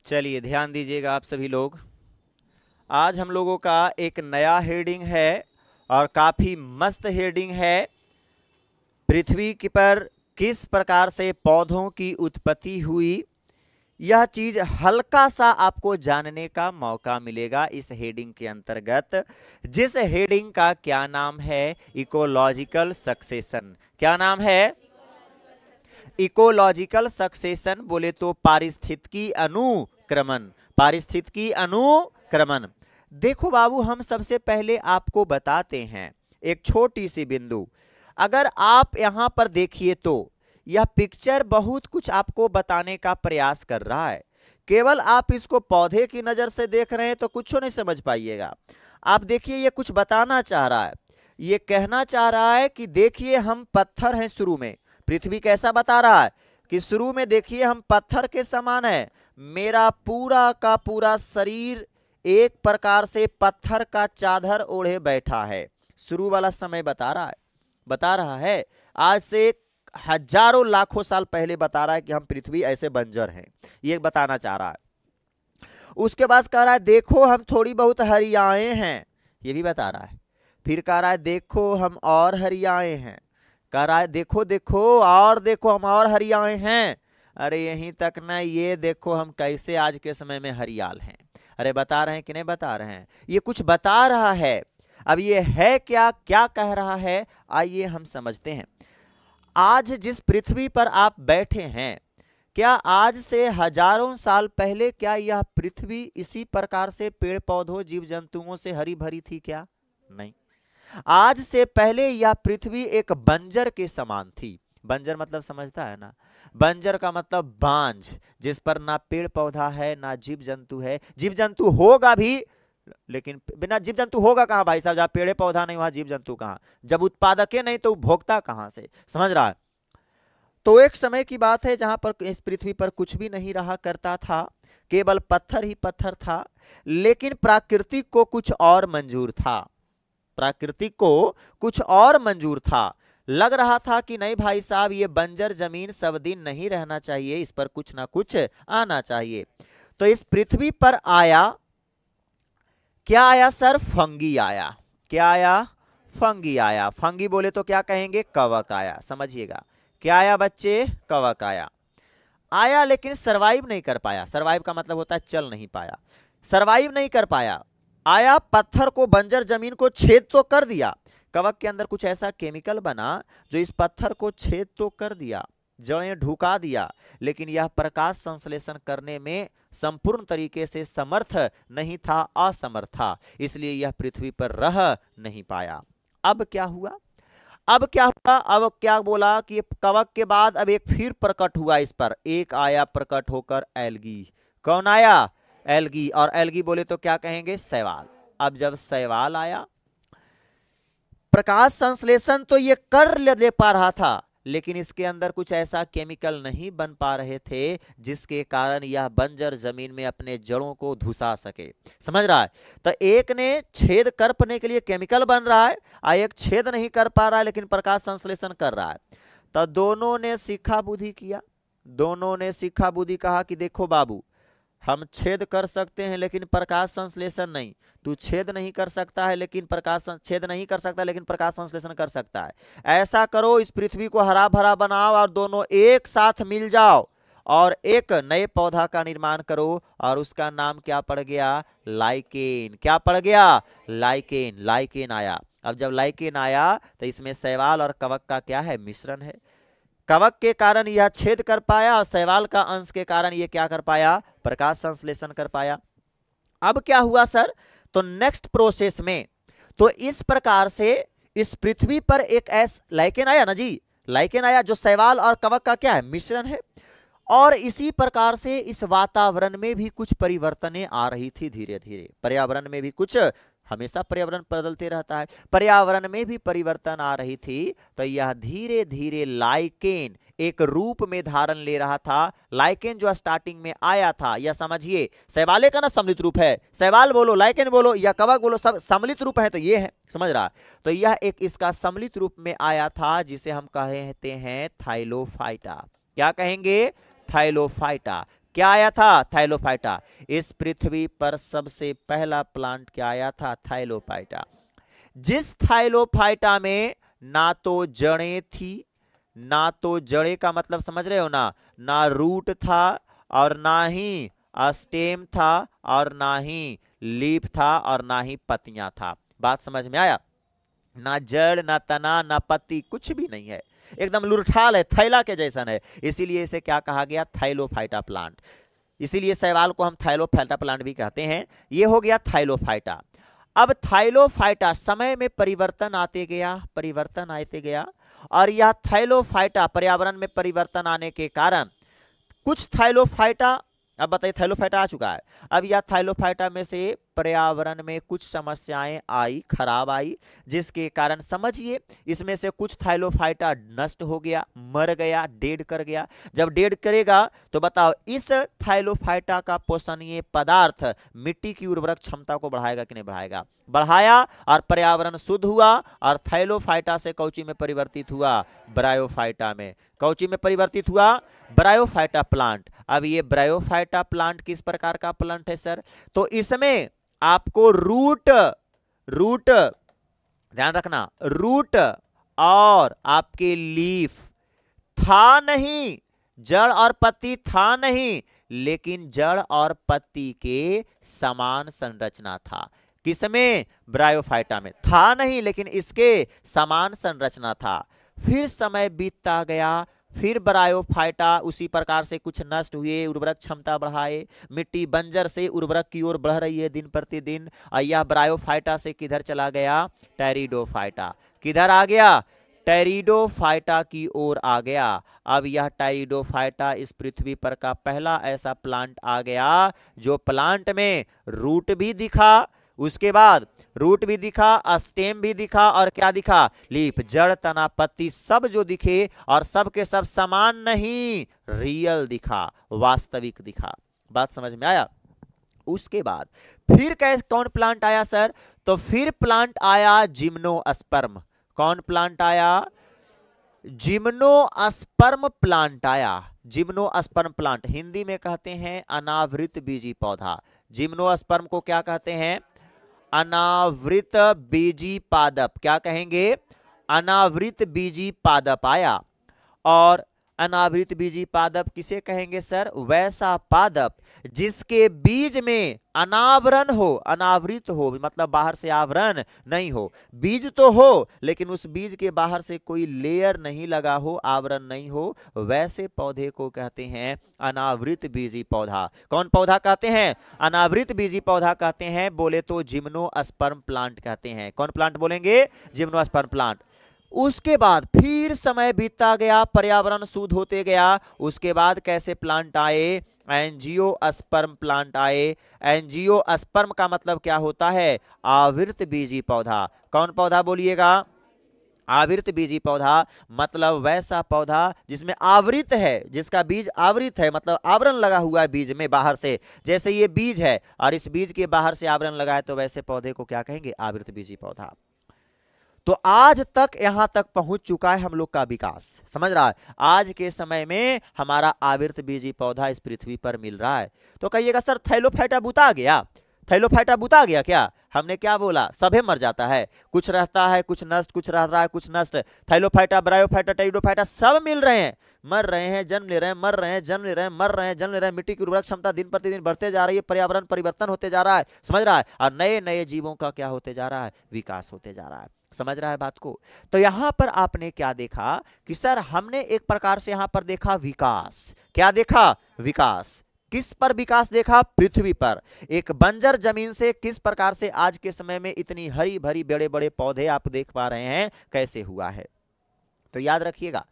चलिए ध्यान दीजिएगा आप सभी लोग। आज हम लोगों का एक नया हेडिंग है और काफी मस्त हेडिंग है। पृथ्वी पर किस प्रकार से पौधों की उत्पत्ति हुई, यह चीज हल्का सा आपको जानने का मौका मिलेगा इस हेडिंग के अंतर्गत, जिस हेडिंग का क्या नाम है, इकोलॉजिकल सक्सेशन। क्या नाम है? इकोलॉजिकल सक्सेशन बोले तो पारिस्थितिकी अनुक्रमण। पारिस्थितिकी अनुक्रमण। देखो बाबू, हम सबसे पहले आपको बताते हैं एक छोटी सी बिंदु। अगर आप यहां पर देखिए तो यह पिक्चर बहुत कुछ आपको बताने का प्रयास कर रहा है। केवल आप इसको पौधे की नजर से देख रहे हैं तो कुछ नहीं समझ पाइएगा। आप देखिए, ये कुछ बताना चाह रहा है। ये कहना चाह रहा है कि देखिए हम पत्थर हैं शुरू में। पृथ्वी कैसा बता रहा है कि शुरू में देखिए हम पत्थर के समान है। मेरा पूरा का पूरा शरीर एक प्रकार से पत्थर का चादर ओढ़े बैठा है। शुरू वाला समय बता रहा है। आज से हजारों लाखों साल पहले बता रहा है कि हम पृथ्वी ऐसे बंजर हैं, ये बताना चाह रहा है। उसके बाद कह रहा है देखो हम थोड़ी बहुत हरियाए हैं, ये भी बता रहा है। फिर कह रहा है देखो हम और हरियाए हैं। कह रहा है देखो देखो और देखो हम और हरियाए हैं। अरे यहीं तक ना, ये देखो हम कैसे आज के समय में हरियाल हैं। अरे बता रहे हैं कि नहीं बता रहे हैं? ये कुछ बता रहा है। अब ये है क्या, क्या कह रहा है, आइए हम समझते हैं। आज जिस पृथ्वी पर आप बैठे हैं, क्या आज से हजारों साल पहले क्या यह पृथ्वी इसी प्रकार से पेड़ पौधों जीव जंतुओं से हरी भरी थी? क्या नहीं। आज से पहले यह पृथ्वी एक बंजर के समान थी। बंजर मतलब समझता है ना? बंजर का मतलब बांझ, जिस पर ना पेड़ पौधा है ना जीव जंतु है। जीव जंतु होगा भी, लेकिन बिना जीव जंतु होगा कहां भाई साहब? जहां पेड़ पौधा नहीं वहां जीव जंतु कहां? जब उत्पादक नहीं तो उपभोक्ता कहां से? समझ रहा है? तो एक समय की बात है जहां पर इस पृथ्वी पर कुछ भी नहीं रहा करता था, केवल पत्थर ही पत्थर था। लेकिन प्राकृतिक को कुछ और मंजूर था। प्राकृतिक को कुछ और मंजूर था। लग रहा था कि नहीं भाई साहब, ये बंजर जमीन सब दिन नहीं रहना चाहिए, इस पर कुछ ना कुछ आना चाहिए। तो इस पृथ्वी पर आया, क्या आया सर? फंगी आया। क्या आया? फंगी आया। फंगी बोले तो क्या कहेंगे? कवक आया। समझिएगा, क्या आया बच्चे? कवक आया। आया लेकिन सरवाइव नहीं कर पाया। सरवाइव का मतलब होता है चल नहीं पाया। सरवाइव नहीं कर पाया। आया, पत्थर को, बंजर जमीन को छेद तो कर दिया। कवक के अंदर कुछ ऐसा केमिकल बना जो इस पत्थर को छेद तो कर दिया, जड़ें ढुका दिया, लेकिन यह प्रकाश संश्लेषण करने में संपूर्ण तरीके से समर्थ नहीं था, असमर्थ था। इसलिए यह पृथ्वी पर रह नहीं पाया। अब क्या हुआ? अब क्या हुआ? अब क्या बोला कि कवक के बाद अब एक फिर प्रकट हुआ इस पर। एक आया प्रकट होकर एल्गी। कौन आया? एल्गी। और एल्गी बोले तो क्या कहेंगे? शैवाल। अब जब शैवाल आया, प्रकाश संश्लेषण तो ये कर ले पा रहा था, लेकिन इसके अंदर कुछ ऐसा केमिकल नहीं बन पा रहे थे जिसके कारण यह बंजर जमीन में अपने जड़ों को धुसा सके। समझ रहा है? तो एक ने छेद कर पाने के लिए केमिकल बन रहा है, एक छेद नहीं कर पा रहा है लेकिन प्रकाश संश्लेषण कर रहा है। तो दोनों ने सीखा बुद्धि किया। दोनों ने सीखा बुद्धि, कहा कि देखो बाबू, हम छेद कर सकते हैं लेकिन प्रकाश संश्लेषण नहीं। तू छेद नहीं कर सकता है लेकिन छेद नहीं कर सकता लेकिन प्रकाश संश्लेषण कर सकता है। ऐसा करो, इस पृथ्वी को हरा भरा बनाओ और दोनों एक साथ मिल जाओ और एक नए पौधा का निर्माण करो। और उसका नाम क्या पड़ गया? लाइकेन। क्या पड़ गया? लाइकेन। लाइकेन आया। अब जब लाइकेन आया तो इसमें शैवाल और कवक का क्या है? मिश्रण है। कवक के कारण यह छेद कर पाया और शैवाल का अंश के कारण यह क्या कर पाया? प्रकाश संश्लेषण कर पाया। अब क्या हुआ सर? तो नेक्स्ट प्रोसेस में तो इस प्रकार से इस पृथ्वी पर एक ऐसा लाइकेन आया ना जी। लाइकेन आया जो शैवाल और कवक का क्या है? मिश्रण है। और इसी प्रकार से इस वातावरण में भी कुछ परिवर्तनें आ रही थी धीरे धीरे। पर्यावरण में भी कुछ, हमेशा पर्यावरण बदलते रहता है, पर्यावरण में भी परिवर्तन आ रही थी। तो यह धीरे धीरे लाइकेन एक रूप में धारण ले रहा था। लाइकेन जो स्टार्टिंग में आया था, यह समझिए शैवाले का ना सम्मिलित रूप है। शैवाल बोलो, लाइकेन बोलो या कवक बोलो, सब सम्मिलित रूप है। तो ये है, समझ रहा? तो यह एक इसका सम्मिलित रूप में आया था जिसे हम कहते हैं थाइलोफाइटा। क्या कहेंगे? थाइलोफाइटा। क्या आया था? थाइलोफाइटा। इस पृथ्वी पर सबसे पहला प्लांट क्या आया था? थाइलोफाइटा। जिस थाइलोफाइटा में ना तो जड़ें थी, ना तो जड़ें का मतलब समझ रहे हो ना रूट था और ना ही स्टेम था और ना ही लीफ था और ना ही पत्तियां था। बात समझ में आया? ना जड़, ना तना, ना पत्ती, कुछ भी नहीं है, एकदम लुरठाल है, थैला के जैसन है। इसीलिए इसे क्या कहा गया? थाइलोफाइटा प्लांट। इसीलिए शैवाल को हम थाइलोफाइटा प्लांट भी कहते हैं। ये हो गया थाइलोफाइटा। अब थाइलोफाइटा समय में परिवर्तन आते गया और यह थाइलोफाइटा पर्यावरण में परिवर्तन आने के कारण कुछ थाइलोफाइटा, अब बताइए थाइलोफाइटा आ चुका है, अब यह थाइलोफाइटा में से पर्यावरण में कुछ समस्याएं आई, खराब आई, जिसके कारण समझिए इसमें से कुछ थाइलोफाइटा नष्ट हो गया, मर गया, डेड कर गया। जब डेड करेगा तो बताओ इस थाइलोफाइटा का पोषणीय पदार्थ मिट्टी की उर्वरक क्षमता को बढ़ाएगा कि नहीं बढ़ाएगा? बढ़ाया और पर्यावरण शुद्ध हुआ और थाइलोफाइटा से कौची में परिवर्तित हुआ? ब्रायोफाइटा में। कौची में परिवर्तित हुआ? Bryophyta plant. अब ये ब्रायोफाइटा प्लांट किस प्रकार का प्लांट है सर? तो इसमें आपको रूट ध्यान रखना, रूट और आपके लीफ था नहीं, जड़ और पत्ती था नहीं, लेकिन जड़ और पत्ती के समान संरचना था। किसमें? ब्रायोफाइटा में। था नहीं लेकिन इसके समान संरचना था। फिर समय बीतता गया, फिर ब्रायोफाइटा उसी प्रकार से कुछ नष्ट हुए, उर्वरक क्षमता बढ़ाए, मिट्टी बंजर से उर्वरक की ओर बढ़ रही है दिन प्रतिदिन। और यह ब्रायोफाइटा से किधर चला गया? टेरिडोफाइटा। किधर आ गया? टेरिडोफाइटा की ओर आ गया। अब यह टेरिडोफाइटा इस पृथ्वी पर का पहला ऐसा प्लांट आ गया जो प्लांट में रूट भी दिखा, उसके बाद रूट भी दिखा, स्टेम भी दिखा और क्या दिखा? लीफ, जड़, तना, पत्ती सब जो दिखे और सब के सब समान नहीं, रियल दिखा, वास्तविक दिखा। बात समझ में आया? उसके बाद फिर कौन प्लांट आया सर? तो फिर प्लांट आया जिम्नोस्पर्म। कौन प्लांट आया? जिम्नोस्पर्म प्लांट आया। जिम्नोस्पर्म प्लांट हिंदी में कहते हैं अनावृत बीजी पौधा। जिम्नोस्पर्म को क्या कहते हैं? अनावृत बीजी पादप। क्या कहेंगे? अनावृत बीजी पादप आया। और अनावृत बीजी पादप किसे कहेंगे सर? वैसा पादप जिसके बीज में अनावरण हो, अनावृत हो मतलब बाहर से आवरण नहीं हो, बीज तो हो लेकिन उस बीज के बाहर से कोई लेयर नहीं लगा हो, आवरण नहीं हो, वैसे पौधे को कहते हैं अनावृत बीजी पौधा। कौन पौधा कहते हैं? अनावृत बीजी पौधा कहते हैं। बोले तो जिम्नोस्पर्म प्लांट कहते हैं। कौन प्लांट बोलेंगे? Gymnosperm plant. उसके बाद फिर समय बीतता गया, पर्यावरण शुद्ध होते गया। उसके बाद कैसे प्लांट आए? एंजियोस्पर्म प्लांट आए। एंजियोस्पर्म का मतलब क्या होता है? आवृत बीजी पौधा। कौन पौधा बोलिएगा? आवृत बीजी पौधा मतलब वैसा पौधा जिसमें आवृत है, जिसका बीज आवृत है मतलब आवरण लगा हुआ है बीज में बाहर से। जैसे ये बीज है और इस बीज के बाहर से आवरण लगा है, तो वैसे पौधे को क्या कहेंगे? आवृत बीजी पौधा। तो आज तक यहां तक पहुंच चुका है हम लोग का विकास, समझ रहा है? आज के समय में हमारा आवृत बीजी पौधा इस पृथ्वी पर मिल रहा है। तो कहिएगा सर थाइलोफाइटा बुता गया? थाइलोफाइटा बुता गया क्या? हमने क्या बोला? सभे मर जाता है, कुछ रहता है, कुछ नष्ट, कुछ रह रहा है, कुछ नष्ट। थाइलोफाइटा, ब्रायोफाइटा, टेरिडोफाइटा सब मिल रहे हैं, मर रहे हैं, जन्म ले रहे हैं, मर रहे हैं, जन्म ले रहे हैं, मर रहे हैं, जन्म ले रहे हैं। मिट्टी की उर्वरक क्षमता दिन प्रतिदिन बढ़ते जा रही है, पर्यावरण परिवर्तन होते जा रहा है, समझ रहा है? और नए नए जीवों का क्या होते जा रहा है? विकास होते जा रहा है। समझ रहा है बात को? तो यहां पर आपने क्या देखा कि सर हमने एक प्रकार से यहां पर देखा विकास। क्या देखा? विकास। किस पर विकास देखा? पृथ्वी पर। एक बंजर जमीन से किस प्रकार से आज के समय में इतनी हरी भरी बड़े बड़े पौधे आप देख पा रहे हैं, कैसे हुआ है। तो याद रखिएगा,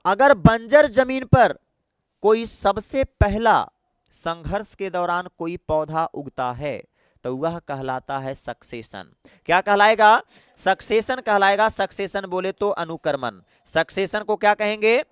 अगर बंजर जमीन पर कोई सबसे पहला संघर्ष के दौरान कोई पौधा उगता है तो वह कहलाता है सक्सेशन। क्या कहलाएगा? सक्सेशन कहलाएगा। सक्सेशन बोले तो अनुक्रमण। सक्सेशन को क्या कहेंगे?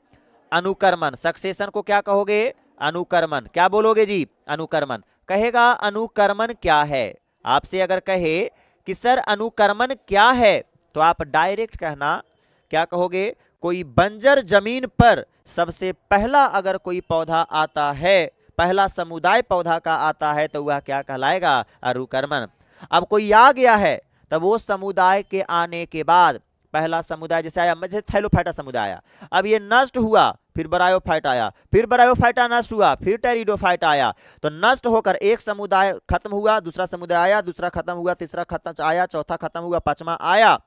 अनुक्रमण। सक्सेशन को क्या कहोगे? अनुक्रमण। क्या बोलोगे जी? अनुक्रमण। कहेगा अनुक्रमण क्या है? आपसे अगर कहे कि सर अनुक्रमण क्या है, तो आप डायरेक्ट कहना, क्या कहोगे? कोई बंजर जमीन पर सबसे पहला अगर कोई पौधा आता है, पहला समुदाय पौधा का आता है, तो वह क्या कहलाएगा? अनुक्रमण। अब कोई आ गया है, तब वो समुदाय के आने के बाद पहला समुदाय जैसे आया, जैसे थैलोफाइटा समुदाय आया, अब ये नष्ट हुआ, फिर ब्रायोफाइटा आया, फिर ब्रायोफाइटा नष्ट हुआ, फिर टेरिडोफाइटा आया, तो नष्ट होकर एक समुदाय खत्म हुआ, दूसरा समुदाय आया, दूसरा खत्म हुआ, तीसरा खत्म आया, चौथा खत्म हुआ, पांचवा आया।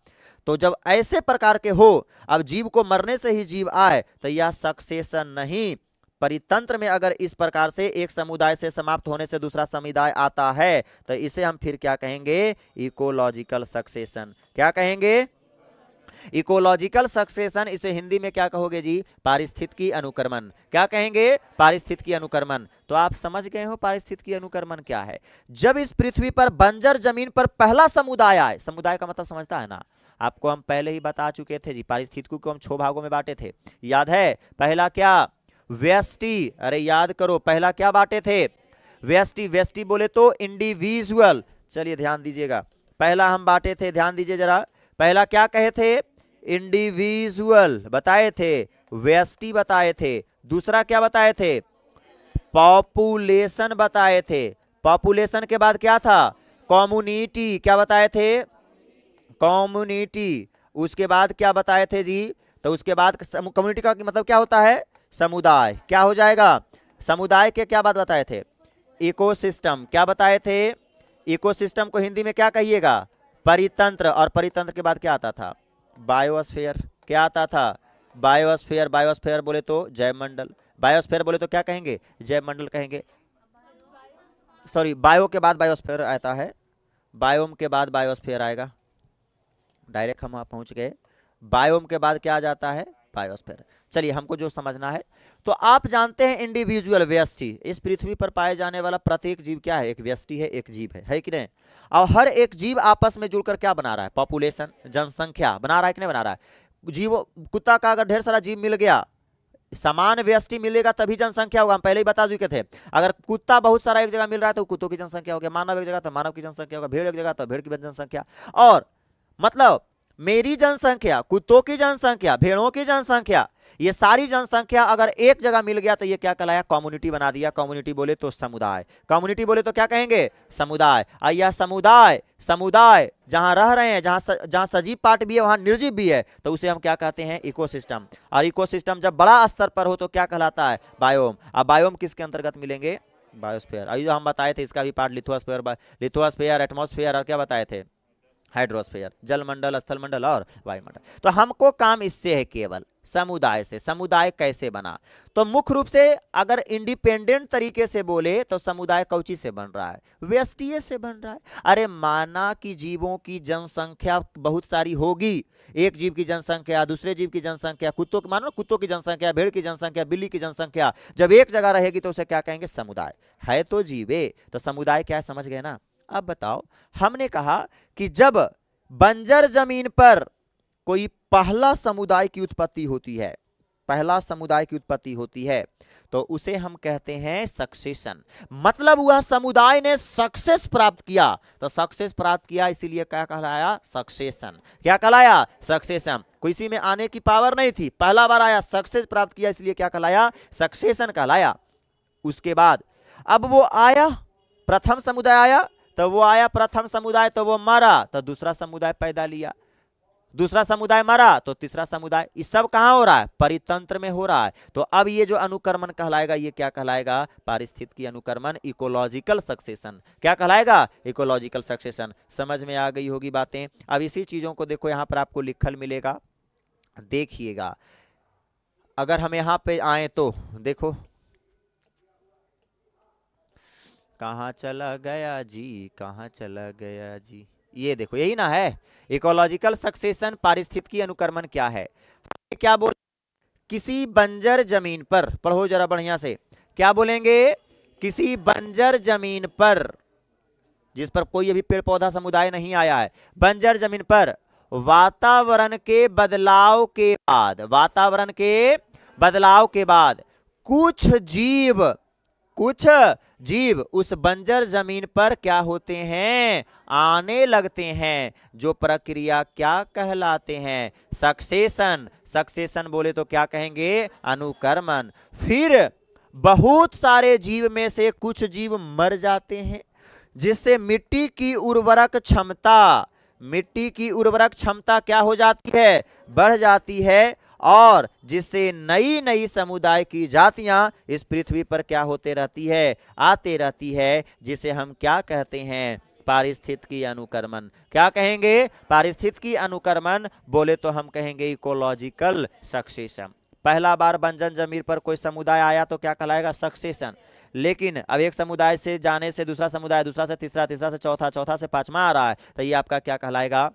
तो जब ऐसे प्रकार के हो, अब जीव को मरने से ही जीव आए, तो यह सक्सेशन नहीं। परितंत्र में अगर इस प्रकार से एक समुदाय से समाप्त होने से दूसरा समुदाय आता है, तो इसे हम फिर क्या कहेंगे? Ecological succession. क्या कहेंगे? Ecological succession. इसे हिंदी में क्या कहोगे जी? पारिस्थितिकी अनुक्रमण। क्या कहेंगे? पारिस्थितिकी अनुक्रमण। तो आप समझ गए हो पारिस्थितिकी अनुक्रमण क्या है। जब इस पृथ्वी पर बंजर जमीन पर पहला समुदाय आए, समुदाय का मतलब समझता है ना, आपको हम पहले ही बता चुके थे जी, पारिस्थितिकी को हम 6 भागों में बांटे थे, याद है? पहला क्या? व्यष्टि। अरे याद करो, पहला क्या बांटे थे? व्यष्टि। व्यष्टि बोले तो इंडिविजुअल। चलिए ध्यान दीजिएगा, पहला हम बांटे थे, ध्यान दीजिए जरा। पहला क्या कहे थे? इंडिविजुअल बताए थे, व्यष्टि बताए थे। दूसरा क्या बताए थे? पॉपुलेशन बताए थे। पॉपुलेशन के बाद क्या था? कम्युनिटी। क्या बताए थे? कम्युनिटी। उसके बाद क्या बताए थे जी? तो उसके बाद कम्युनिटी का मतलब क्या होता है? समुदाय। क्या हो जाएगा? समुदाय के क्या बात बताए थे? इकोसिस्टम। क्या बताए थे? इकोसिस्टम को हिंदी में क्या कहिएगा? परितंत्र। और परितंत्र के बाद क्या आता था? बायोस्फीयर। क्या आता था? बायोस्फीयर। बायोस्फीयर बोले तो जैवमंडल। बायोस्फीयर बोले तो क्या कहेंगे? जैवमंडल कहेंगे। सॉरी, बायो के बाद बायोस्फीयर आता है, बायोम के बाद बायोस्फीयर आएगा। डायरेक्ट हम वहां पहुंच गए। बायोम के बाद क्या आ जाता है? बायोस्फीयर। चलिए, हमको जो समझना है, तो आप जानते हैं इंडिविजुअल, व्यष्टि। इस पृथ्वी पर पाए जाने वाला प्रत्येक जीव क्या है? एक व्यष्टि है, एक जीव है कि नहीं? और हर एक जीव आपस में जुड़कर क्या बना रहा है? पॉपुलेशन, जनसंख्या बना रहा है कि नहीं बना रहा है? जीव, कुत्ता का अगर ढेर सारा जीव मिल गया, समान व्यष्टि मिलेगा तभी जनसंख्या होगा। हम पहले ही बता चुके थे, अगर कुत्ता बहुत सारा एक जगह मिल रहा है तो कुत्तों की जनसंख्या होगी, मानव एक जगह तो मानव की जनसंख्या होगा, भेड़ एक जगह तो भेड़ की जनसंख्या। और मतलब मेरी जनसंख्या, कुत्तों की जनसंख्या, भेड़ों की जनसंख्या, ये सारी जनसंख्या अगर एक जगह मिल गया तो ये क्या कहलाया? कम्युनिटी बना दिया। कम्युनिटी बोले तो समुदाय। कम्युनिटी बोले तो क्या कहेंगे? समुदाय। और यह समुदाय, समुदाय जहां रह रहे हैं, जहां सजीव पार्ट भी है वहां निर्जीव भी है, तो उसे हम क्या कहते हैं? इकोसिस्टम। और इकोसिस्टम जब बड़ा स्तर पर हो तो क्या कहलाता है? बायोम। अब बायोम किसके अंतर्गत मिलेंगे? बायोस्फीयर। अभी जो हम बताए थे इसका भी पार्ट लिथोस्फीयर, लिथोस्फीयर, एटमॉस्फेयर और क्या बताए थे? हाइड्रोस्फीयर, जलमंडल, स्थलमंडल और वायुमंडल। तो हमको काम इससे है केवल समुदाय से। समुदाय कैसे बना? तो मुख्य रूप से अगर इंडिपेंडेंट तरीके से बोले तो समुदाय कौची से बन रहा है? व्यष्टि से बन रहा है। अरे माना कि जीवों की जनसंख्या बहुत सारी होगी, एक जीव की जनसंख्या, दूसरे जीव की जनसंख्या, कुत्तों की, मानो कुत्तों की जनसंख्या, भेड़ की जनसंख्या, बिल्ली की जनसंख्या जब एक जगह रहेगी तो उसे क्या कहेंगे? समुदाय। है तो जीवे, तो समुदाय क्या है? समझ गए ना? अब बताओ, हमने कहा कि जब बंजर जमीन पर कोई पहला समुदाय की उत्पत्ति होती है, पहला समुदाय की उत्पत्ति होती है, तो उसे हम कहते हैं सक्सेशन। मतलब वह समुदाय ने सक्सेस प्राप्त किया, तो सक्सेस प्राप्त किया इसीलिए क्या कहलाया? सक्सेशन। क्या कहलाया? सक्सेशन। किसी में आने की पावर नहीं थी, पहला बार आया, सक्सेस प्राप्त किया, इसलिए क्या कहलाया? सक्सेशन कहलाया। उसके बाद अब वो आया, प्रथम समुदाय आया, तो वो आया प्रथम समुदाय, तो वो मरा, तो दूसरा समुदाय पैदा लिया, दूसरा समुदाय मरा तो तीसरा समुदाय। ये सब कहां हो रहा है? परितंत्र में हो रहा है। तो अब ये जो अनुक्रमण कहलाएगा, ये क्या कहलाएगा? पारिस्थितिकी अनुक्रमण, इकोलॉजिकल सक्सेशन। क्या कहलाएगा? Ecological succession. समझ में आ गई होगी बातें। अब इसी चीजों को देखो, यहां पर आपको लिखल मिलेगा, देखिएगा। अगर हम यहां पे आए तो देखो, कहां चला गया जी, कहां चला गया जी, ये देखो, यही ना है इकोलॉजिकल सक्सेशन। पारिस्थितिकी अनुक्रमण क्या है? क्या बोल, किसी बंजर जमीन पर, पढ़ो जरा बढ़िया से, क्या बोलेंगे? किसी बंजर जमीन पर, जिस पर कोई अभी पेड़ पौधा समुदाय नहीं आया है, बंजर जमीन पर वातावरण के बदलाव के बाद, वातावरण के बदलाव के बाद कुछ जीव कुछ जीव उस बंजर जमीन पर क्या होते हैं, आने लगते हैं, जो प्रक्रिया क्या कहलाते हैं, सक्सेशन। सक्सेशन बोले तो क्या कहेंगे, अनुकर्मण। फिर बहुत सारे जीव में से कुछ जीव मर जाते हैं, जिससे मिट्टी की उर्वरक क्षमता, मिट्टी की उर्वरक क्षमता क्या हो जाती है, बढ़ जाती है, और जिससे नई नई समुदाय की जातियां इस पृथ्वी पर क्या होते रहती है, आते रहती है, जिसे हम क्या कहते हैं, पारिस्थितिकी अनुक्रमण। क्या कहेंगे, पारिस्थितिकी अनुक्रमण बोले तो हम कहेंगे इकोलॉजिकल सक्सेशन। पहला बार बंजर जमीन पर कोई समुदाय आया तो क्या कहलाएगा, सक्सेशन। लेकिन अब एक समुदाय से जाने से दूसरा समुदाय, दूसरा से तीसरा, तीसरा से चौथा, चौथा से पांचवा आ रहा है, तो ये आपका क्या कहलाएगा,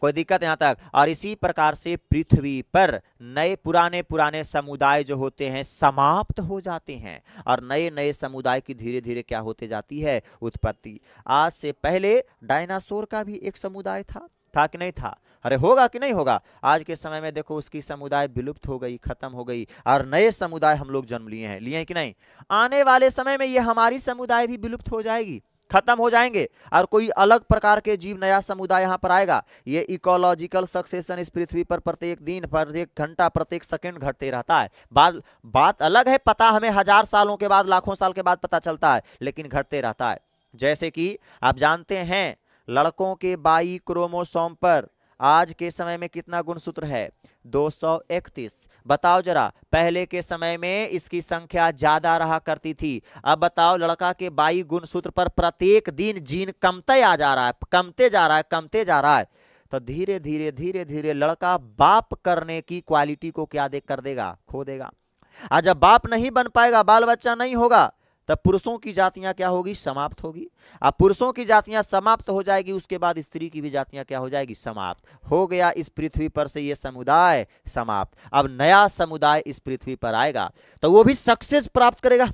कोई दिक्कत यहां तक। और इसी प्रकार से पृथ्वी पर नए पुराने पुराने समुदाय जो होते हैं समाप्त हो जाते हैं, और नए नए समुदाय की धीरे धीरे क्या होते जाती है, उत्पत्ति। आज से पहले डायनासोर का भी एक समुदाय था कि नहीं था, अरे होगा कि नहीं होगा। आज के समय में देखो उसकी समुदाय विलुप्त हो गई, खत्म हो गई, और नए समुदाय हम लोग जन्म लिए हैं कि नहीं। आने वाले समय में ये हमारी समुदाय भी विलुप्त हो जाएगी, खत्म हो जाएंगे, और कोई अलग प्रकार के जीव, नया समुदाय यहां पर आएगा। ये इकोलॉजिकल सक्सेशन इस पृथ्वी पर प्रत्येक दिन, प्रत्येक घंटा, प्रत्येक सेकंड घटते रहता है। बात अलग है, पता हमें 1000 सालों के बाद, लाखों साल के बाद पता चलता है, लेकिन घटते रहता है। जैसे कि आप जानते हैं लड़कों के 22 क्रोमोसोम पर आज के समय में कितना गुणसूत्र है, 231। बताओ जरा, पहले के समय में इसकी संख्या ज्यादा रहा करती थी। अब बताओ लड़का के 22 गुणसूत्र पर प्रत्येक दिन जीन कमते आ जा रहा है, कमते जा रहा है, कमते जा रहा है। तो धीरे धीरे धीरे धीरे लड़का बाप करने की क्वालिटी को क्या देख कर देगा, खो देगा। आज जब बाप नहीं बन पाएगा, बाल बच्चा नहीं होगा, तब पुरुषों की जातियां क्या होगी, समाप्त होगी। अब पुरुषों की जातियां समाप्त हो जाएगी, उसके बाद स्त्री की भी जातियां क्या हो जाएगी, समाप्त हो गया। इस पृथ्वी पर से ये समुदाय समाप्त। अब नया समुदाय इस पृथ्वी पर आएगा, तो वो भी सक्सेस प्राप्त करेगा,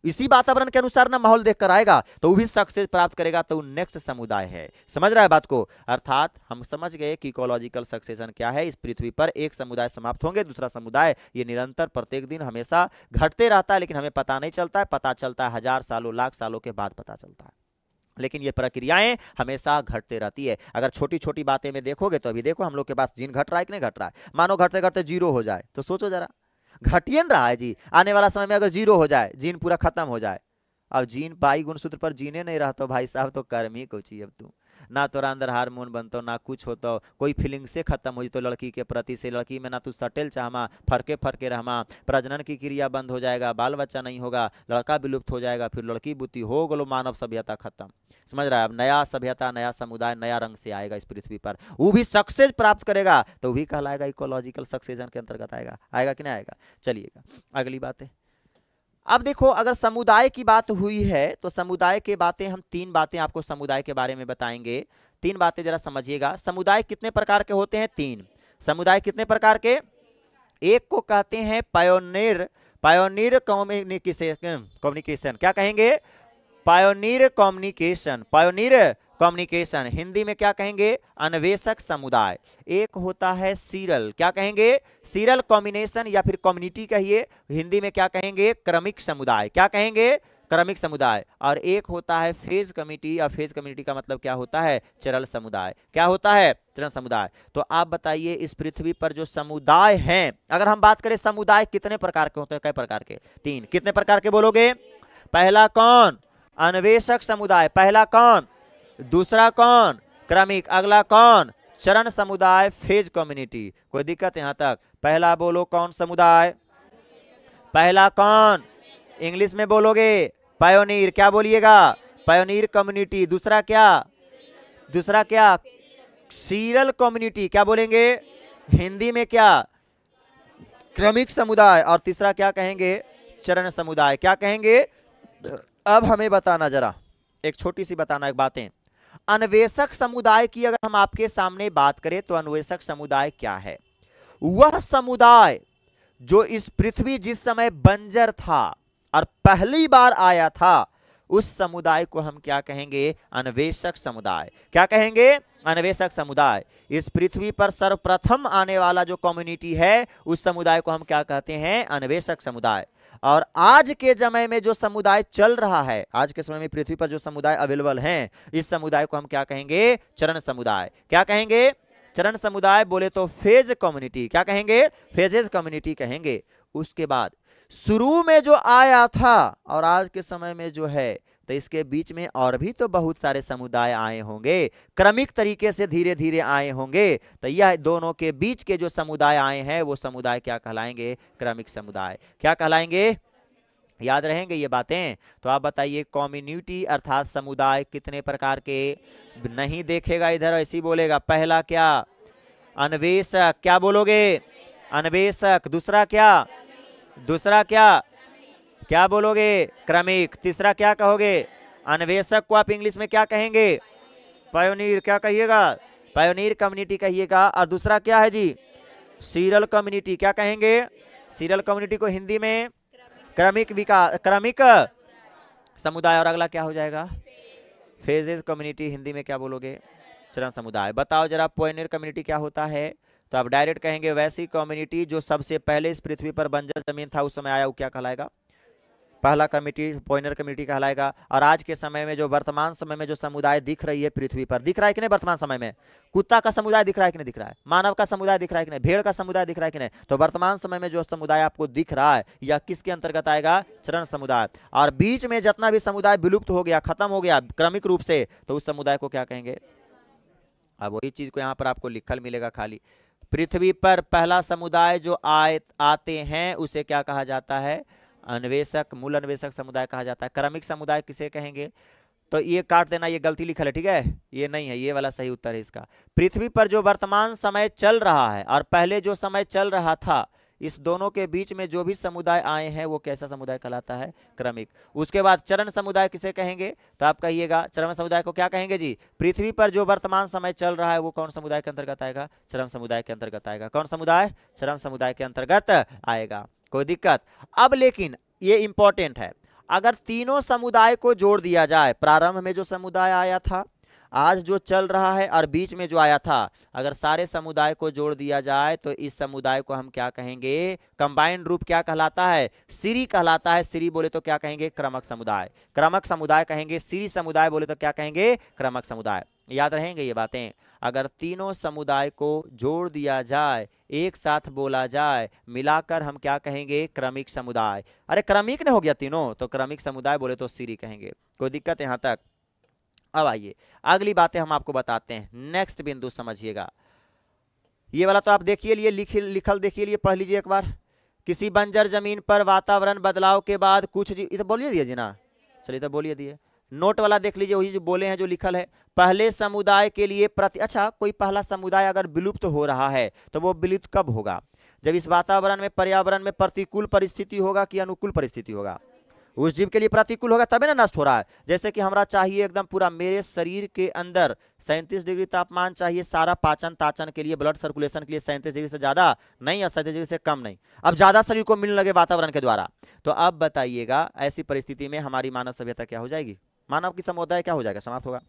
इसी वातावरण के अनुसार ना माहौल देखकर आएगा, तो वो भी सक्सेस प्राप्त करेगा, तो नेक्स्ट समुदाय है। समझ रहा है बात को। अर्थात हम समझ गए कि इकोलॉजिकल सक्सेशन क्या है। इस पृथ्वी पर एक समुदाय समाप्त होंगे, दूसरा समुदाय, ये निरंतर प्रत्येक दिन हमेशा घटते रहता है, लेकिन हमें पता नहीं चलता है। पता चलता है 1000 सालों, लाख सालों के बाद पता चलता है, लेकिन ये प्रक्रियाएं हमेशा घटते रहती है। अगर छोटी छोटी बातें में देखोगे तो अभी देखो हम लोग के पास जीन घट रहा है कि नहीं घट रहा है। मानो घटते घटते जीरो हो जाए, तो सोचो जरा, घटिए रहा है जी। आने वाला समय में अगर जीरो हो जाए, जीन पूरा खत्म हो जाए, अब जीन 22 गुणसूत्र पर जीने नहीं रहा तो भाई साहब तो कर्म ही कुछ ही। अब तू ना तोरा अंदर हार्मोन बनतो, ना कुछ होतो, कोई फीलिंग से खत्म हो तो लड़की के प्रति से, लड़की में ना तू सटेल चाहमा, फरके फरके रहमा, प्रजनन की क्रिया बंद हो जाएगा, बाल बच्चा नहीं होगा, लड़का विलुप्त हो जाएगा, फिर लड़की बुद्धि हो गलो, मानव सभ्यता खत्म। समझ रहा है। अब नया सभ्यता, नया समुदाय, नया रंग से आएगा इस पृथ्वी पर, वो भी सक्सेस प्राप्त करेगा, तो वो भी कहलाएगा इकोलॉजिकल सक्सेशन के अंतर्गत आएगा। आएगा कि नहीं आएगा। चलिएगा अगली बात है। अब देखो, अगर समुदाय की बात हुई है तो समुदाय के बातें, हम 3 बातें आपको समुदाय के बारे में बताएंगे। 3 बातें जरा समझिएगा। समुदाय कितने प्रकार के होते हैं, 3 समुदाय कितने प्रकार के। एक को कहते हैं पायोनियर, पायोनियर कम्युनिकेशन, क्या कहेंगे, pioneer communication, pioneer communication, Hindi में क्या कहेंगे, अन्वेषक समुदाय। एक होता है सीरल, क्या कहेंगे, सीरल कॉम्बिनेशन या फिर कम्युनिटी कहिए, हिंदी में क्या कहेंगे, क्रमिक समुदाय, क्या कहेंगे, क्रमिक समुदाय। और एक होता है फेज कम्युनिटी, और फेज कम्युनिटी का मतलब क्या होता है, चरल समुदाय। क्या होता है, चरल समुदाय। तो आप बताइए इस पृथ्वी पर जो समुदाय हैं, अगर हम बात करें समुदाय कितने प्रकार के होते हैं, कई प्रकार के, 3। कितने प्रकार के बोलोगे, पहला कौन, अन्वेषक समुदाय, पहला कौन, दूसरा कौन, क्रमिक, अगला कौन, चरण समुदाय, फेज कम्युनिटी। कोई दिक्कत यहां तक। पहला बोलो कौन समुदाय, पहला कौन, इंग्लिश में बोलोगे पायोनियर, क्या बोलिएगा, पायोनियर कम्युनिटी। दूसरा क्या, दूसरा क्या, सीरल कम्युनिटी, क्या बोलेंगे, हिंदी में क्या, क्रमिक समुदाय। और तीसरा क्या कहेंगे, चरण समुदाय, क्या कहेंगे। अब हमें बताना जरा, एक छोटी सी बताना एक बातें। अन्वेषक समुदाय की अगर हम आपके सामने बात करें तो अन्वेषक समुदाय क्या है, वह समुदाय जो इस पृथ्वी जिस समय बंजर था और पहली बार आया था, उस समुदाय को हम क्या कहेंगे, अन्वेषक समुदाय। क्या कहेंगे, अन्वेषक समुदाय। इस पृथ्वी पर सर्वप्रथम आने वाला जो कम्युनिटी है, उस समुदाय को हम क्या कहते हैं, अन्वेषक समुदाय। और आज के समय में जो समुदाय चल रहा है, आज के समय में पृथ्वी पर जो समुदाय अवेलेबल हैं, इस समुदाय को हम क्या कहेंगे? चरण समुदाय। क्या कहेंगे? चरण समुदाय। बोले तो फेज कम्युनिटी। क्या कहेंगे? फेजेस कम्युनिटी कहेंगे। उसके बाद शुरू में जो आया था और आज के समय में जो है, तो इसके बीच में और भी तो बहुत सारे समुदाय आए होंगे, क्रमिक तरीके से धीरे धीरे आए होंगे। तो यह दोनों के बीच के जो समुदाय आए हैं वो समुदाय क्या कहलाएंगे? क्रमिक समुदाय। क्या कहलाएंगे? याद रहेंगे ये बातें? तो आप बताइए, कम्युनिटी अर्थात समुदाय कितने प्रकार के? नहीं देखेगा इधर, ऐसी बोलेगा। पहला क्या? अन्वेषक। क्या बोलोगे? अन्वेषक। दूसरा क्या? दूसरा क्या? क्या बोलोगे? क्रमिक। तीसरा क्या कहोगे? अन्वेषक को आप इंग्लिश में क्या कहेंगे? पायोनियर। क्या कहिएगा? पायोनियर कम्युनिटी कहिएगा। और दूसरा क्या है जी? Serial community. क्या कहेंगे? सीरियल कम्युनिटी को हिंदी में क्रमिक विकास, क्रमिक समुदाय। और अगला क्या हो जाएगा? Phases community. हिंदी में क्या बोलोगे? चरण समुदाय। बताओ जरा पायोनियर कम्युनिटी क्या होता है? तो आप डायरेक्ट कहेंगे वैसी कम्युनिटी जो सबसे पहले इस पृथ्वी पर बंजर जमीन था उस समय आया, वो क्या कहलाएगा? पहला कम्युनिटी पायोनियर कम्युनिटी कहलाएगा। और आज के समय में जो वर्तमान समय में जो समुदाय दिख रही है पृथ्वी पर, दिख रहा है कि नहीं वर्तमान समय में? कुत्ता का समुदाय दिख रहा है कि नहीं दिख रहा है? मानव का समुदाय दिख रहा है कि नहीं? भेड़ का समुदाय दिख रहा है कि नहीं? तो वर्तमान समय में जो समुदाय आपको दिख रहा है यह किसके अंतर्गत आएगा? चरण समुदाय। और बीच में जितना भी समुदाय विलुप्त हो गया, खत्म हो गया क्रमिक रूप से, तो उस समुदाय को क्या कहेंगे? अब वही चीज को यहाँ पर आपको लिखल मिलेगा खाली। पृथ्वी पर पहला समुदाय जो आते हैं उसे क्या कहा जाता है? अन्वेषक, मूल अन्वेषक समुदाय कहा जाता है। क्रमिक समुदाय किसे कहेंगे? तो ये काट देना, ये गलती लिखल है, ठीक है? ये नहीं है, ये वाला सही उत्तर है इसका। पृथ्वी पर जो वर्तमान समय चल रहा है और पहले जो समय चल रहा था, इस दोनों के बीच में जो भी समुदाय आए हैं वो कैसा समुदाय कहलाता है? क्रमिक। उसके बाद चरण समुदाय किसे कहेंगे? तो आप कहिएगा चरण समुदाय को क्या कहेंगे जी? पृथ्वी पर जो वर्तमान समय चल रहा है वो कौन समुदाय के अंतर्गत आएगा? चरण समुदाय के अंतर्गत आएगा। कौन समुदाय? चरण समुदाय के अंतर्गत आएगा। कोई दिक्कत? अब लेकिन ये इंपॉर्टेंट है, अगर तीनों समुदाय को जोड़ दिया जाए, प्रारंभ में जो समुदाय आया था, आज जो चल रहा है और बीच में जो आया था, अगर सारे समुदाय को जोड़ दिया जाए तो इस समुदाय को हम क्या कहेंगे? कंबाइंड रूप क्या कहलाता है? सीरी कहलाता है। सीरी बोले तो क्या कहेंगे? क्रमक समुदाय। क्रमक समुदाय कहेंगे। सीरी समुदाय बोले तो क्या कहेंगे? क्रमक समुदाय। याद रहेंगे ये बातें? अगर तीनों समुदाय को जोड़ दिया जाए, एक साथ बोला जाए, मिलाकर हम क्या कहेंगे? क्रमिक समुदाय। अरे क्रमिक नहीं हो गया तीनों, तो क्रमिक समुदाय बोले तो सीरी कहेंगे। कोई दिक्कत यहां तक? अब आइए अगली बातें हम आपको बताते हैं। नेक्स्ट बिंदु समझिएगा। ये वाला तो आप देखिए लिए, लिखल देखिए लिए, पढ़ लीजिए एक बार। किसी बंजर जमीन पर वातावरण बदलाव के बाद कुछ जीव, तो बोलिए दिए जी ना, चलिए तो बोलिए दिए। नोट वाला देख लीजिए, वही जो बोले हैं जो लिखल है। पहले समुदाय के लिए अच्छा, कोई पहला समुदाय अगर विलुप्त हो रहा है तो वो विलुप्त कब होगा? जब इस वातावरण में, पर्यावरण में प्रतिकूल परिस्थिति होगा कि अनुकूल परिस्थिति होगा? उस जीव के लिए प्रतिकूल होगा तभी ना नष्ट हो रहा है। जैसे कि हमरा चाहिए एकदम पूरा, मेरे शरीर के अंदर 37 डिग्री तापमान चाहिए, सारा पाचन ताचन के लिए, ब्लड सर्कुलेशन के लिए 37 डिग्री से ज्यादा नहीं और 37 डिग्री से कम नहीं। अब ज्यादा शरीर को मिलने लगे वातावरण के द्वारा, तो अब बताइएगा ऐसी परिस्थिति में हमारी मानव सभ्यता क्या हो जाएगी? मानव की समुदाय क्या हो जाएगा? समाप्त होगा।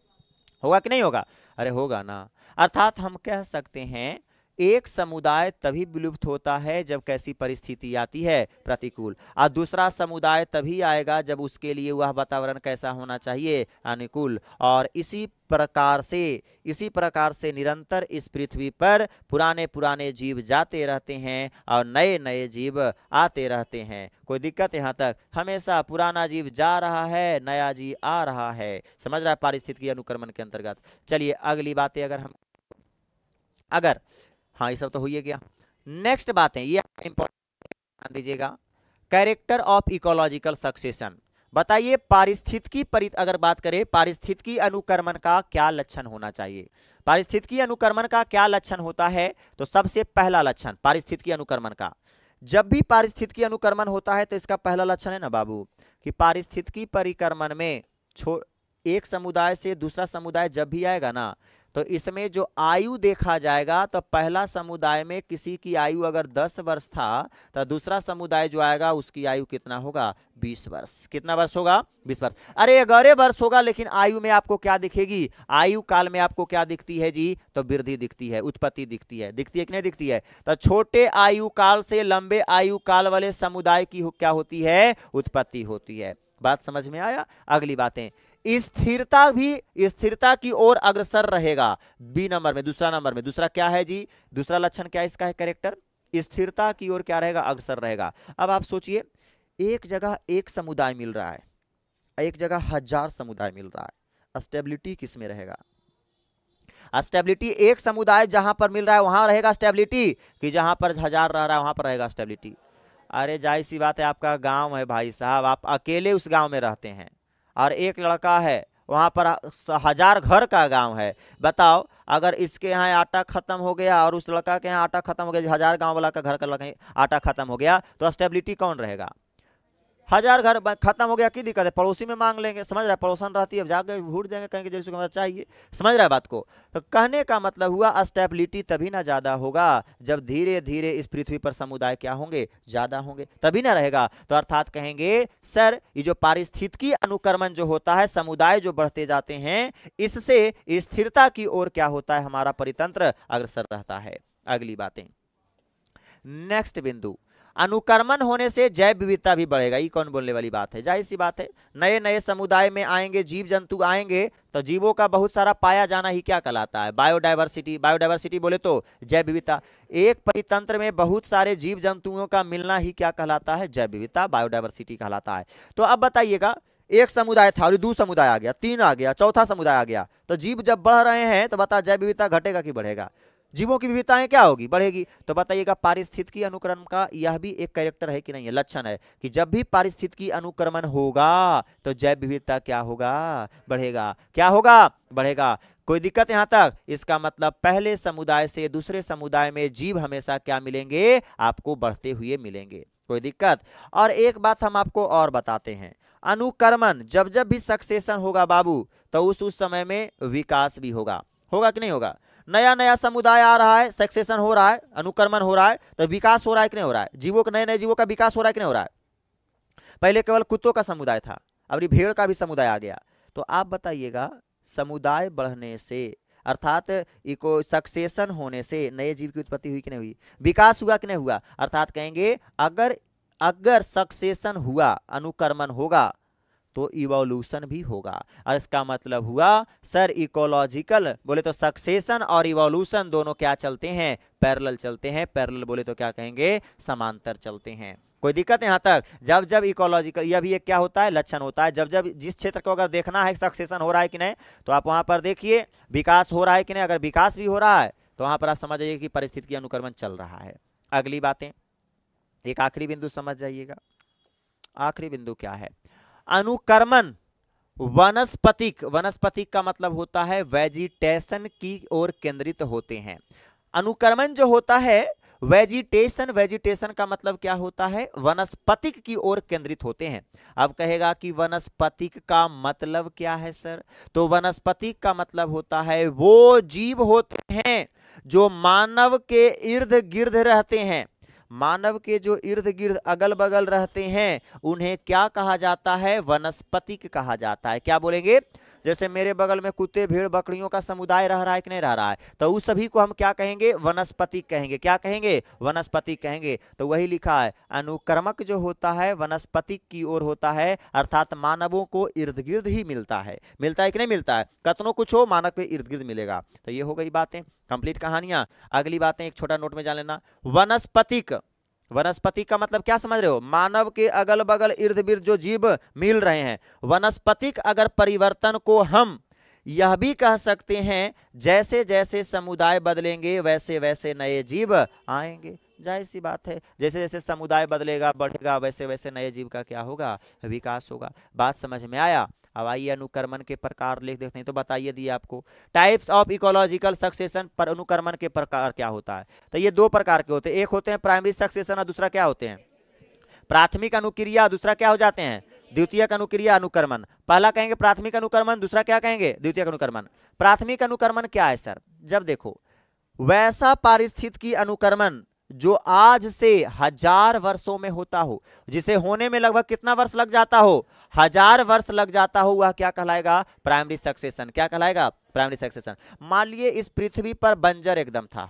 होगा कि नहीं होगा? अरे होगा ना। अर्थात हम कह सकते हैं एक समुदाय तभी विलुप्त होता है जब कैसी परिस्थिति आती है? प्रतिकूल। और दूसरा समुदाय तभी आएगा जब उसके लिए वह वातावरण कैसा होना चाहिए? अनुकूल। और इसी प्रकार से निरंतर इस पृथ्वी पर पुराने पुराने जीव जाते रहते हैं और नए नए जीव आते रहते हैं। कोई दिक्कत यहाँ तक? हमेशा पुराना जीव जा रहा है, नया जीव आ रहा है। समझ रहा है? पारिस्थितिकी अनुक्रमण के अंतर्गत। चलिए अगली बातें अगर हाँ, ये सब तो हो ही गया। नेक्स्ट बातें ये इंपॉर्टेंट ध्यान दीजिएगा। Character of ecological succession. बताइए अगर बात करें पारिस्थितिकी अनुक्रमण का क्या लक्षण होना चाहिए? पारिस्थितिकी अनुक्रमण का क्या लक्षण होता है? तो सबसे पहला लक्षण पारिस्थितिकी अनुक्रमण का, जब भी पारिस्थितिकी अनुक्रमण होता है तो इसका पहला लक्षण है ना बाबू, कि पारिस्थितिकी परिक्रमण में एक समुदाय से दूसरा समुदाय जब भी आएगा ना, तो इसमें जो आयु देखा जाएगा तो पहला समुदाय में किसी की आयु अगर 10 वर्ष था तो दूसरा समुदाय जो आएगा उसकी आयु कितना होगा? 20 वर्ष। कितना वर्ष होगा? 20 वर्ष। अरे 11 वर्ष होगा, लेकिन आयु में आपको क्या दिखेगी? आयु काल में आपको क्या दिखती है जी? तो वृद्धि दिखती है, उत्पत्ति दिखती है। दिखती है कि नहीं दिखती है? तो छोटे आयु काल से लंबे आयु काल वाले समुदाय की क्या होती है? उत्पत्ति होती है। बात समझ में आया? अगली बातें, स्थिरता भी स्थिरता की ओर अग्रसर रहेगा। बी नंबर में, दूसरा नंबर में, दूसरा क्या है जी? दूसरा लक्षण क्या इसका है? कैरेक्टर स्थिरता की ओर क्या रहेगा? अग्रसर रहेगा। अब आप सोचिए, एक जगह एक समुदाय मिल रहा है, एक जगह 1000 समुदाय मिल रहा है, स्टेबिलिटी किस में रहेगा? स्टेबिलिटी एक समुदाय जहां पर मिल रहा है वहां रहेगा स्टेबिलिटी, कि जहां पर 1000 रह रहा है वहां पर रहेगा स्टेबिलिटी? अरे जाहिर सी बात है, आपका गांव है भाई साहब, आप अकेले उस गांव में रहते हैं और एक लड़का है वहां पर 1000 घर का गांव है। बताओ, अगर इसके यहाँ आटा खत्म हो गया और उस लड़का के यहाँ आटा खत्म हो गया, 1000 गांव वाला का घर का आटा खत्म हो गया, तो स्टेबिलिटी कौन रहेगा? 1000 घर खत्म हो गया, की दिक्कत है? पड़ोसी में मांग लेंगे, समझ रहा है? पड़ोसन रहती है, जाके भूट देंगे, कहेंगे जैसे हमारा चाहिए। समझ रहा है बात को? तो कहने का मतलब हुआ स्टेबिलिटी तभी ना ज्यादा होगा जब धीरे धीरे इस पृथ्वी पर समुदाय क्या होंगे? ज्यादा होंगे, तभी ना रहेगा। तो अर्थात कहेंगे सर, ये जो पारिस्थितिकी अनुक्रमण जो होता है, समुदाय जो बढ़ते जाते हैं, इससे स्थिरता की ओर क्या होता है? हमारा परितंत्र अग्रसर रहता है। अगली बातें, नेक्स्ट बिंदु, अनुक्रमण होने से जैव विविधता भी बढ़ेगा। ये कौन बोलने वाली बात है? जाहिर सी बात है, नए नए समुदाय में आएंगे, जीव जंतु आएंगे, तो जीवों का बहुत सारा पाया जाना ही क्या कहलाता है? बायोडायवर्सिटी। बायोडायवर्सिटी बोले तो जैव विविधता। एक परितंत्र में बहुत सारे जीव जंतुओं का मिलना ही क्या कहलाता है? जैव विविधता, बायोडायवर्सिटी कहलाता है। तो अब बताइएगा, एक समुदाय था और 2 समुदाय आ गया, 3 आ गया, चौथा समुदाय आ गया, तो जीव जब बढ़ रहे हैं तो बता, जैव विविधता घटेगा कि बढ़ेगा? जीवों की विविधताएं क्या होगी? बढ़ेगी। तो बताइएगा, पारिस्थितिकी अनुक्रमण का यह भी एक कैरेक्टर है कि नहीं है? लक्षण है कि जब भी पारिस्थितिकी अनुक्रमण होगा तो जैव विविधता क्या होगा? बढ़ेगा। क्या होगा? बढ़ेगा। कोई दिक्कत यहां तक? इसका मतलब पहले समुदाय से दूसरे समुदाय में जीव हमेशा क्या मिलेंगे? आपको बढ़ते हुए मिलेंगे। कोई दिक्कत? और एक बात हम आपको और बताते हैं, अनुक्रमण जब जब भी सक्सेशन होगा बाबू, तो उस समय में विकास भी होगा। होगा कि नहीं होगा? नया नया समुदाय आ रहा है, सक्सेशन हो रहा है, अनुक्रमण हो रहा है, तो विकास हो रहा है कि नहीं हो रहा है? जीवों के, नए नए जीवों का विकास हो रहा है कि नहीं हो रहा है? पहले केवल कुत्तों का समुदाय था, अब भेड़ का भी समुदाय आ गया। तो आप बताइएगा, समुदाय बढ़ने से अर्थात इको सक्सेशन होने से नए जीव की उत्पत्ति हुई कि नहीं हुई? विकास हुआ कि नहीं हुआ? अर्थात कहेंगे अगर सक्सेशन हुआ, अनुक्रमण होगा, तो इवोल्यूशन भी होगा। और इसका मतलब हुआ सर, इकोलॉजिकल बोले तो सक्सेशन और इवोल्यूशन दोनों क्या चलते हैं? पैरेलल चलते हैं। पैरेलल बोले तो क्या कहेंगे? समांतर चलते हैं। कोई दिक्कत यहां तक? जब जब इकोलॉजिकल, यह भी एक क्या होता है? लक्षण होता है। जब जब जिस क्षेत्र को अगर देखना है सक्सेशन हो रहा है कि नहीं, तो आप वहां पर देखिए विकास हो रहा है कि नहीं। अगर विकास भी हो रहा है तो वहां पर आप समझ जाइए कि पारिस्थितिकी अनुक्रमण चल रहा है। अगली बातें, एक आखिरी बिंदु समझ जाइएगा। आखिरी बिंदु क्या है? अनुक्रमण वनस्पतिक। वनस्पतिक का मतलब होता है वेजिटेशन की ओर केंद्रित होते हैं। अनुक्रमण जो होता है वेजिटेशन, वेजिटेशन का मतलब क्या होता है? वनस्पतिक की ओर केंद्रित होते हैं। अब कहेगा कि वनस्पतिक का मतलब क्या है सर? तो वनस्पतिक का मतलब होता है वो जीव होते हैं जो मानव के इर्द गिर्द रहते हैं। मानव के जो इर्द गिर्द अगल बगल रहते हैं उन्हें क्या कहा जाता है? वनस्पतिक कहा जाता है। क्या बोलेंगे? जैसे मेरे बगल में कुत्ते भेड़ बकरियों का समुदाय रह रहा है कि नहीं रह रहा है, तो उस सभी को हम क्या कहेंगे? वनस्पतिक कहेंगे। क्या कहेंगे? वनस्पतिक कहेंगे। तो वही लिखा है, अनुक्रमक जो होता है वनस्पतिक की ओर होता है, अर्थात मानवों को इर्द गिर्द ही मिलता है। मिलता है कि नहीं मिलता है? कतनों कुछ हो, मानव के इर्द गिर्द मिलेगा। तो ये हो गई बातें, कंप्लीट कहानियां। अगली बातें एक छोटा नोट में जान लेना। वनस्पतिक, वनस्पति का मतलब क्या समझ रहे हो? मानव के अगल बगल इर्द गिर्द जो जीव मिल रहे हैं। वनस्पतिक अगर परिवर्तन को हम यह भी कह सकते हैं, जैसे जैसे समुदाय बदलेंगे वैसे वैसे नए जीव आएंगे। जाहिर सी बात है, जैसे जैसे समुदाय बदलेगा बढ़ेगा वैसे वैसे नए जीव का क्या होगा? विकास होगा। बात समझ में आया? अब आइए अनुक्रमण के प्रकार लिख देखते हैं। तो बताइए दिए आपको, टाइप्स ऑफ इकोलॉजिकल सक्सेशन। पर अनुक्रमण के प्रकार क्या होता है? तो ये 2 प्रकार के होते हैं। एक होते हैं प्राइमरी सक्सेशन और दूसरा क्या होते हैं? प्राथमिक अनुक्रिया, दूसरा क्या हो जाते हैं द्वितीयक अनुक्रिया अनुक्रमण। पहला कहेंगे प्राथमिक अनुक्रमण, दूसरा क्या कहेंगे द्वितीयक अनुक्रमण। प्राथमिक अनुक्रमण क्या है सर? जब देखो वैसा पारिस्थितिकी अनुक्रमण जो आज से 1000 वर्षों में होता हो, जिसे होने में लगभग कितना वर्ष लग जाता हो 1000 वर्ष लग जाता हो, वह क्या कहलाएगा प्राइमरी सक्सेशन। क्या कहलाएगा प्राइमरी सक्सेशन। मान लिए इस पृथ्वी पर बंजर एकदम था,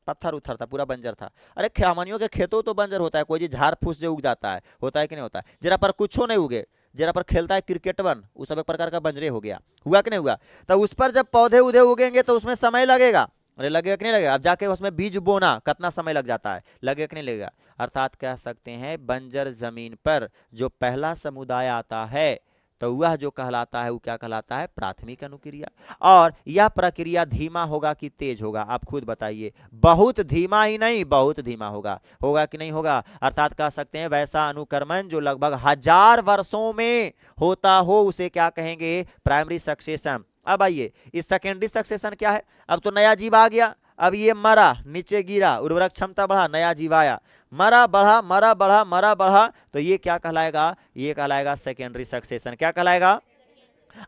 पत्थर उथर था, पूरा बंजर था। अरे खामनियों के खेतों तो बंजर होता है, कोई जी झाड़ फूस जो उग जाता है, होता है कि नहीं होता है। जरा पर कुछ नहीं उगे, जरा पर खेलता है क्रिकेट वन, उस सब एक प्रकार का बंजरे हो गया, हुआ कि नहीं हुआ। तो उस पर जब पौधे उधे उगेंगे तो उसमें समय लगेगा, अरे लगेगा कि नहीं लगेगा। अब जाके उसमें बीज बोना कितना समय लग जाता है, लगेगा कि नहीं लगेगा। अर्थात कह सकते हैं बंजर जमीन पर जो पहला समुदाय आता है तो वह जो कहलाता है वो क्या कहलाता है प्राथमिक अनुक्रिया। और यह प्रक्रिया धीमा होगा कि तेज होगा, आप खुद बताइए। बहुत धीमा ही नहीं, बहुत धीमा होगा, होगा कि नहीं होगा। अर्थात कह सकते हैं वैसा अनुक्रमण जो लगभग 1000 वर्षों में होता हो उसे क्या कहेंगे प्राइमरी सक्सेशन। अब आइए इस सेकेंडरी सक्सेशन क्या है। अब तो नया जीव आ गया, अब ये मरा नीचे गिरा, उर्वरक क्षमता बढ़ा, नया जीव आया, मरा बढ़ा, मरा बढ़ा, मरा बढ़ा, तो ये क्या कहलाएगा, ये कहलाएगा सेकेंडरी सक्सेशन। क्या कहलाएगा।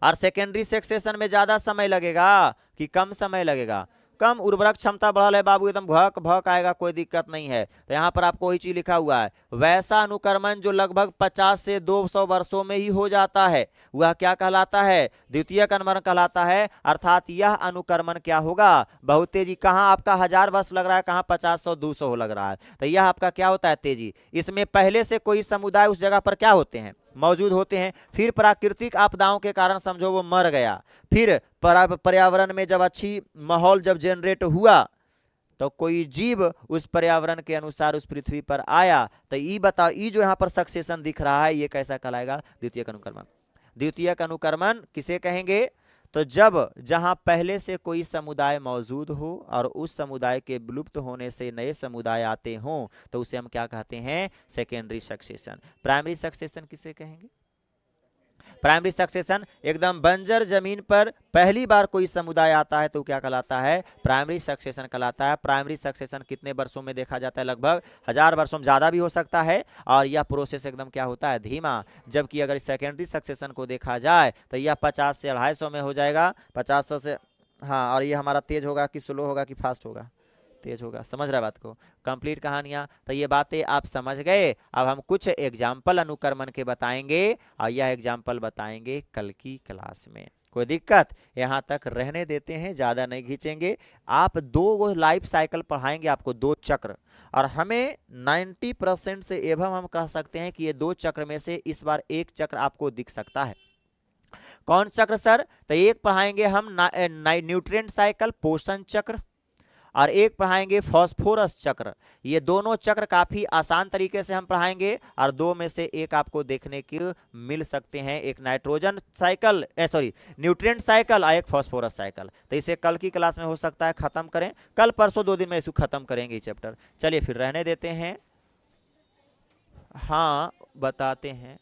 और सेकेंडरी सक्सेशन में ज्यादा समय लगेगा कि कम समय लगेगा, कम। उर्वरक क्षमता बढ़ल है बाबू, एकदम भक भक आएगा, कोई दिक्कत नहीं है। तो यहाँ पर आपको वही चीज लिखा हुआ है, वैसा अनुक्रमण जो लगभग 50 से 200 वर्षों में ही हो जाता है वह क्या कहलाता है द्वितीयक अनुक्रमण कहलाता है। अर्थात यह अनुक्रमण क्या होगा बहुत तेजी। कहाँ आपका 1000 वर्ष लग रहा है, कहाँ 50 100 200 लग रहा है, तो यह आपका क्या होता है तेजी। इसमें पहले से कोई समुदाय उस जगह पर क्या होते हैं मौजूद होते हैं, फिर प्राकृतिक आपदाओं के कारण समझो वो मर गया, फिर पर्यावरण में जब अच्छी माहौल जब जनरेट हुआ तो कोई जीव उस पर्यावरण के अनुसार उस पृथ्वी पर आया। तो ये बताओ, ये जो यहाँ पर सक्सेशन दिख रहा है ये कैसा कहलाएगा द्वितीयक अनुक्रमण। द्वितीयक अनुक्रमण किसे कहेंगे, तो जब जहां पहले से कोई समुदाय मौजूद हो और उस समुदाय के विलुप्त होने से नए समुदाय आते हों तो उसे हम क्या कहते हैं सेकेंडरी सक्सेशन। प्राइमरी सक्सेशन किसे कहेंगे। प्राइमरी सक्सेशन एकदम बंजर जमीन पर पहली बार कोई समुदाय आता है तो क्या कहलाता है प्राइमरी सक्सेशन कहलाता है। प्राइमरी सक्सेशन कितने वर्षों में देखा जाता है, लगभग 1000 वर्षों में, ज्यादा भी हो सकता है। और यह प्रोसेस एकदम क्या होता है धीमा। जबकि अगर सेकेंडरी सक्सेशन को देखा जाए तो यह 50 से 250 में हो जाएगा, 50 से हाँ। और ये हमारा तेज होगा कि स्लो होगा कि फास्ट होगा, तेज होगा। समझ रहा है बात को। कंप्लीट कहानियां तो ये बातें आप समझ गए। अब हम कुछ एग्जाम्पल अनुक्रमण के बताएंगे और यह एग्जाम्पल बताएंगे कल की क्लास में। कोई दिक्कत, यहाँ तक रहने देते हैं, ज्यादा नहीं खींचेंगे। आप 2 लाइफ साइकिल पढ़ाएंगे आपको, 2 चक्र, और हमें 90% से एवं हम कह सकते हैं कि ये 2 चक्र में से इस बार 1 चक्र आपको दिख सकता है। कौन चक्र सर, तो एक पढ़ाएंगे हम न्यूट्रिएंट साइकिल पोषण चक्र, और एक पढ़ाएंगे फास्फोरस चक्र। ये दोनों चक्र काफी आसान तरीके से हम पढ़ाएंगे और 2 में से एक आपको देखने को मिल सकते हैं, एक नाइट्रोजन साइकिल न्यूट्रिएंट साइकिल और एक फास्फोरस साइकिल। तो इसे कल की क्लास में हो सकता है खत्म करें, कल परसों 2 दिन में इसको खत्म करेंगे चैप्टर। चलिए फिर रहने देते हैं। हाँ बताते हैं।